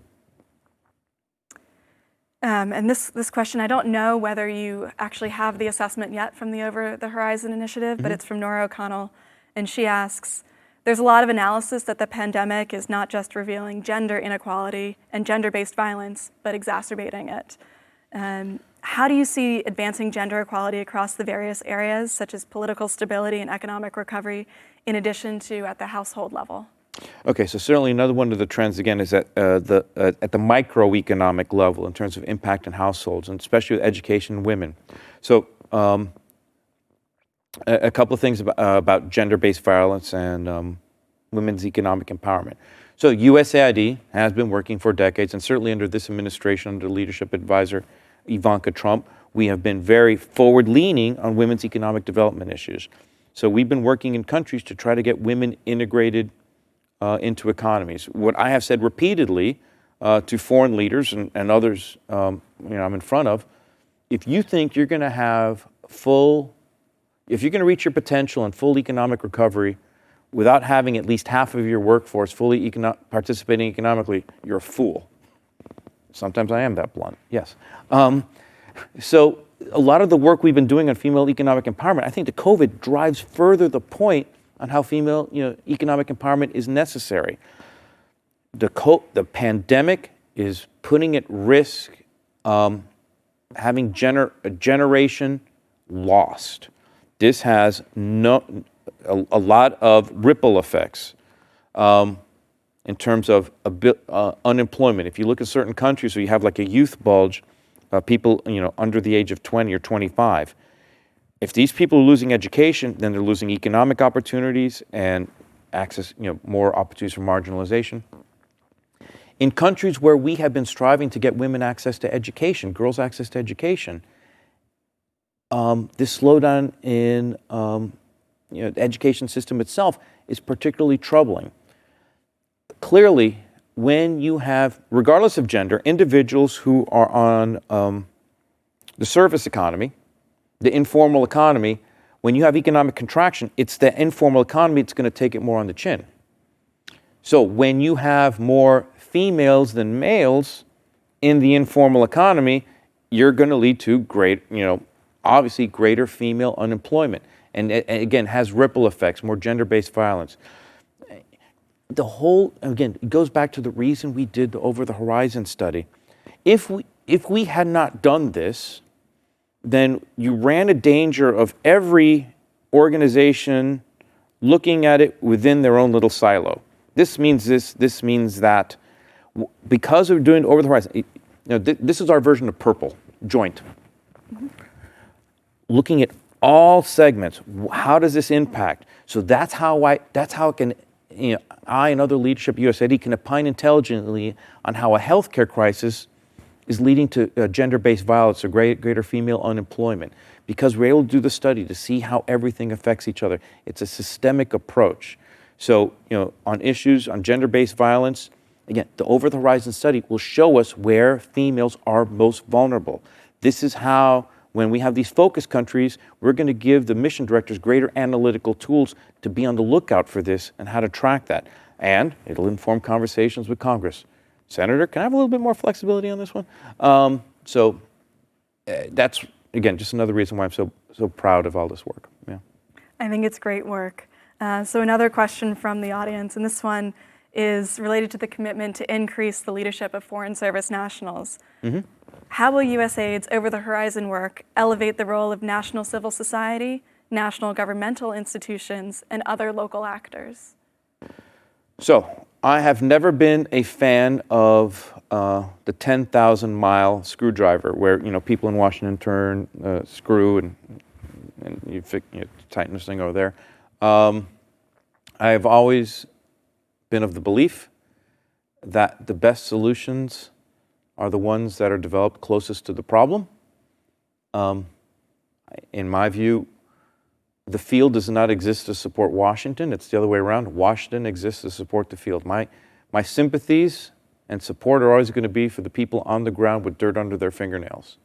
And this question, I don't know whether you actually have the assessment yet from the Over the Horizon initiative, but it's from Nora O'Connell, and she asks, there's a lot of analysis that the pandemic is not just revealing gender inequality and gender-based violence, but exacerbating it. How do you see advancing gender equality across the various areas, such as political stability and economic recovery, in addition to at the household level? Okay, so certainly another one of the trends, again, is at the microeconomic level in terms of impact in households, and especially with education and women. So a couple of things about gender-based violence and women's economic empowerment. So USAID has been working for decades, and certainly under this administration, under leadership advisor Ivanka Trump, we have been very forward-leaning on women's economic development issues. So we've been working in countries to try to get women integrated into economies. What I have said repeatedly to foreign leaders and others I'm in front of, if you think you're going to have if you're going to reach your potential and full economic recovery without having at least half of your workforce fully participating economically, you're a fool. Sometimes I am that blunt, yes. So a lot of the work we've been doing on female economic empowerment, I think the COVID drives further the point on how female economic empowerment is necessary. The pandemic is putting at risk having a generation lost. This has a lot of ripple effects in terms of unemployment. If you look at certain countries where you have like a youth bulge, people under the age of 20 or 25, if these people are losing education, then they're losing economic opportunities and access, more opportunities for marginalization. In countries where we have been striving to get women access to education, girls access to education, this slowdown in the education system itself is particularly troubling. Clearly, when you have, regardless of gender, individuals who are on the service economy, the informal economy, when you have economic contraction, it's the informal economy that's going to take it more on the chin. So when you have more females than males in the informal economy, you're going to lead to obviously greater female unemployment. And again, has ripple effects, more gender-based violence. Again, it goes back to the reason we did the Over the Horizon study. If we had not done this, then you ran a danger of every organization looking at it within their own little silo. This means this means that. Because we're doing Over the Horizon, this is our version of Purple, joint. Mm-hmm. Looking at all segments, how does this impact? So that's how I and other leadership at USAID can opine intelligently on how a healthcare crisis is leading to gender-based violence or greater female unemployment, because we're able to do the study to see how everything affects each other. It's a systemic approach. So, on issues on gender-based violence, again, the Over the Horizon study will show us where females are most vulnerable. This is how, when we have these focus countries, we're going to give the mission directors greater analytical tools to be on the lookout for this and how to track that. And it'll inform conversations with Congress. Senator, can I have a little bit more flexibility on this one? That's, again, just another reason why I'm so proud of all this work. Yeah. I think it's great work. So another question from the audience, and this one is related to the commitment to increase the leadership of foreign service nationals. Mm-hmm. How will USAID's Over the Horizon work elevate the role of national civil society, national governmental institutions, and other local actors? So, I have never been a fan of the 10,000-mile screwdriver, where people in Washington turn screw and you tighten this thing over there. I have always been of the belief that the best solutions are the ones that are developed closest to the problem. I In my view, the field does not exist to support Washington. It's the other way around. Washington exists to support the field. My sympathies and support are always going to be for the people on the ground with dirt under their fingernails,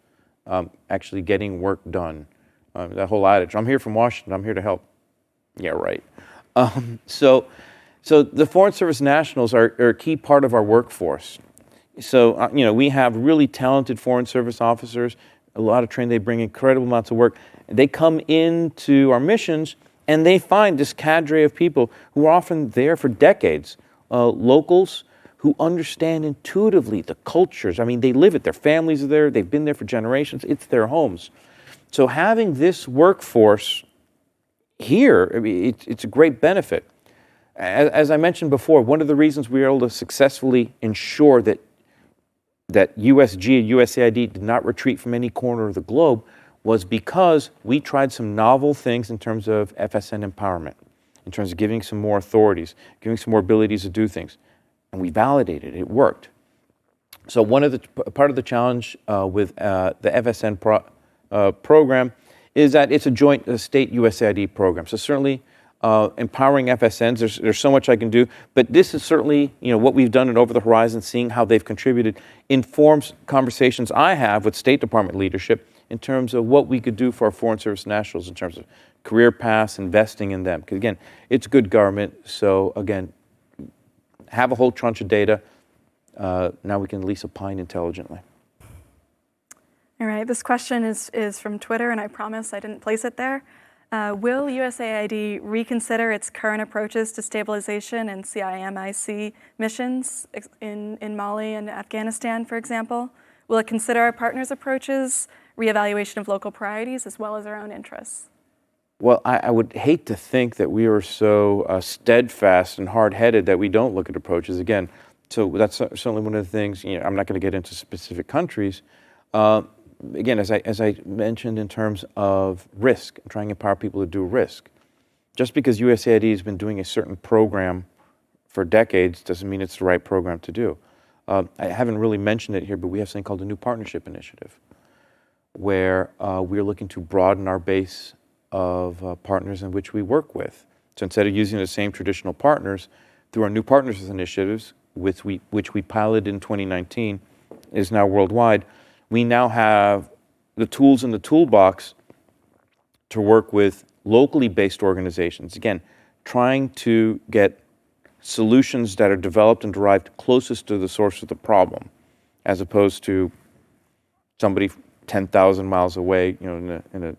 actually getting work done. That whole adage, I'm here from Washington, I'm here to help. Yeah, right. So the Foreign Service nationals are a key part of our workforce. So, we have really talented Foreign Service officers, a lot of training, they bring incredible amounts of work. They come into our missions and they find this cadre of people who are often there for decades, locals who understand intuitively the cultures. I mean, they live it, their families are there, they've been there for generations, it's their homes. So having this workforce here, I mean, it's a great benefit. As I mentioned before, one of the reasons we were able to successfully ensure that USG and USAID did not retreat from any corner of the globe was because we tried some novel things in terms of FSN empowerment, in terms of giving some more authorities, giving some more abilities to do things. And we validated it, it worked. So part of the challenge with the FSN program is that it's a joint state USAID program. So certainly empowering FSNs, there's so much I can do, but this is certainly, what we've done in Over the Horizon, seeing how they've contributed, informs conversations I have with State Department leadership in terms of what we could do for our Foreign Service nationals in terms of career paths, investing in them. Because again, it's good government, so again, have a whole bunch of data, now we can at least opine intelligently. All right, this question is from Twitter, and I promise I didn't place it there. Will USAID reconsider its current approaches to stabilization and CIMIC missions in Mali and Afghanistan, for example? Will it consider our partners' approaches, reevaluation of local priorities, as well as our own interests? Well, I would hate to think that we are so steadfast and hard-headed that we don't look at approaches. Again, so that's certainly one of the things, I'm not going to get into specific countries. Again, as I mentioned in terms of risk, trying to empower people to do risk. Just because USAID has been doing a certain program for decades doesn't mean it's the right program to do. I haven't really mentioned it here, but we have something called the New Partnership Initiative, where we're looking to broaden our base of partners in which we work with. So instead of using the same traditional partners, through our New Partners Initiatives, which we piloted in 2019, is now worldwide, we now have the tools in the toolbox to work with locally based organizations. Again, trying to get solutions that are developed and derived closest to the source of the problem, as opposed to somebody 10,000 miles away, in a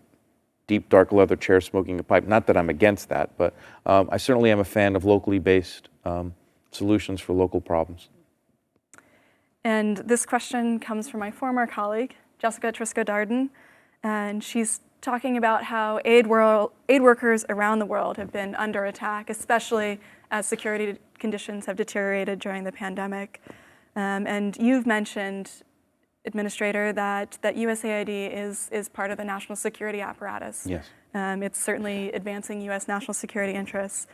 deep, dark leather chair smoking a pipe. Not that I'm against that, but I certainly am a fan of locally based solutions for local problems. And this question comes from my former colleague, Jessica Trisco-Darden, and she's talking about how aid workers around the world have been under attack, especially as security conditions have deteriorated during the pandemic. And you've mentioned, Administrator, that USAID is part of the national security apparatus. Yes. It's certainly advancing U.S. national security interests.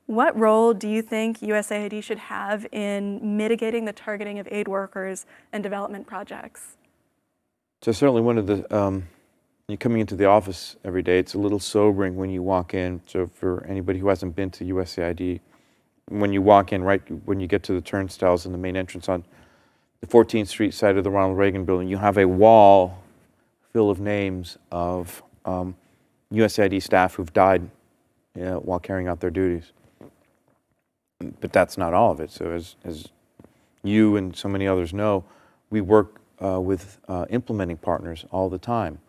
What role do you think USAID should have in mitigating the targeting of aid workers and development projects? So certainly one of the, you're coming into the office every day, it's a little sobering when you walk in. So for anybody who hasn't been to USAID, when you walk in, right when you get to the turnstiles in the main entrance on the 14th Street side of the Ronald Reagan building, you have a wall full of names of USAID staff who've died while carrying out their duties. But that's not all of it. So as you and so many others know, we work with implementing partners all the time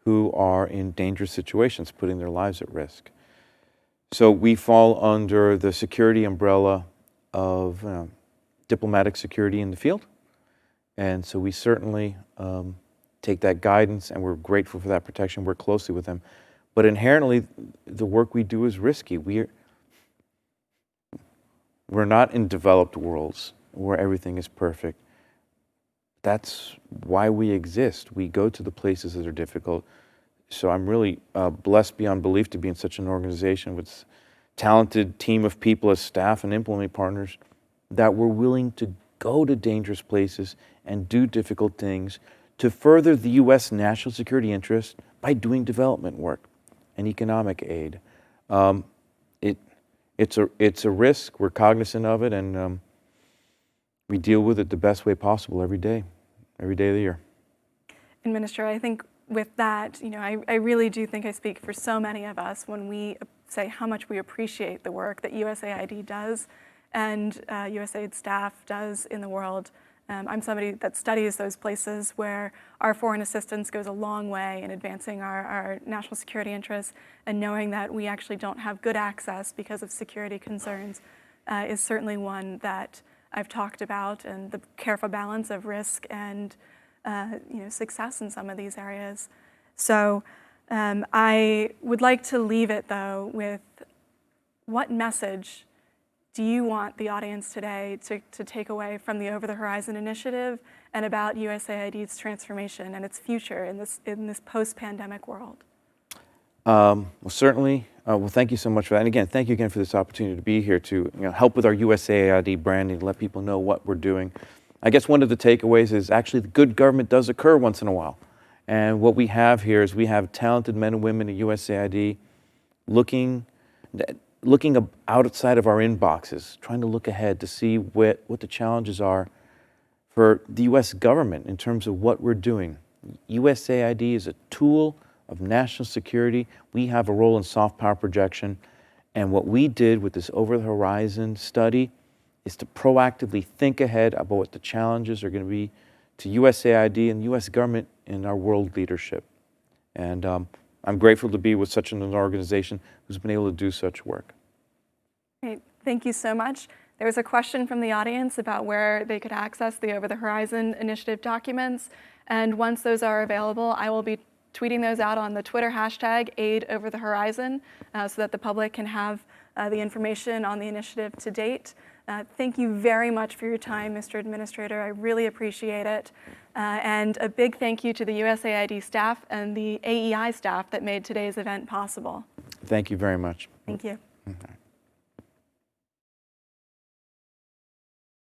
who are in dangerous situations, putting their lives at risk. So we fall under the security umbrella of diplomatic security in the field. And so we certainly take that guidance, and we're grateful for that protection, work closely with them. But inherently, the work we do is risky. We're not in developed worlds where everything is perfect. That's why we exist. We go to the places that are difficult. So I'm really blessed beyond belief to be in such an organization with a talented team of people as staff and implementing partners that we're willing to go to dangerous places and do difficult things to further the U.S. national security interest, by doing development work and economic aid. It's a risk. We're cognizant of it, and we deal with it the best way possible every day of the year. And Minister, I think with that, I really do think I speak for so many of us when we say how much we appreciate the work that USAID does and USAID staff does in the world. I'm somebody that studies those places where our foreign assistance goes a long way in advancing our national security interests, and knowing that we actually don't have good access because of security concerns is certainly one that I've talked about, and the careful balance of risk and success in some of these areas. So I would like to leave it, though, with what message do you want the audience today to take away from the Over the Horizon initiative and about USAID's transformation and its future in this post-pandemic world? Well, certainly. Well, thank you so much for that. And again, thank you again for this opportunity to be here to help with our USAID branding, let people know what we're doing. I guess one of the takeaways is actually the good government does occur once in a while. And what we have here is we have talented men and women at USAID looking outside of our inboxes, trying to look ahead to see what the challenges are for the U.S. government in terms of what we're doing. USAID is a tool of national security. We have a role in soft power projection. And what we did with this Over the Horizon study is to proactively think ahead about what the challenges are going to be to USAID and the U.S. government in our world leadership. And I'm grateful to be with such an organization who's been able to do such work. Great. Thank you so much. There was a question from the audience about where they could access the Over the Horizon initiative documents. And once those are available, I will be tweeting those out on the Twitter hashtag #AidOverTheHorizon so that the public can have the information on the initiative to date. Thank you very much for your time, Mr. Administrator. I really appreciate it. And a big thank you to the USAID staff and the AEI staff that made today's event possible. Thank you very much. Thank you. Okay.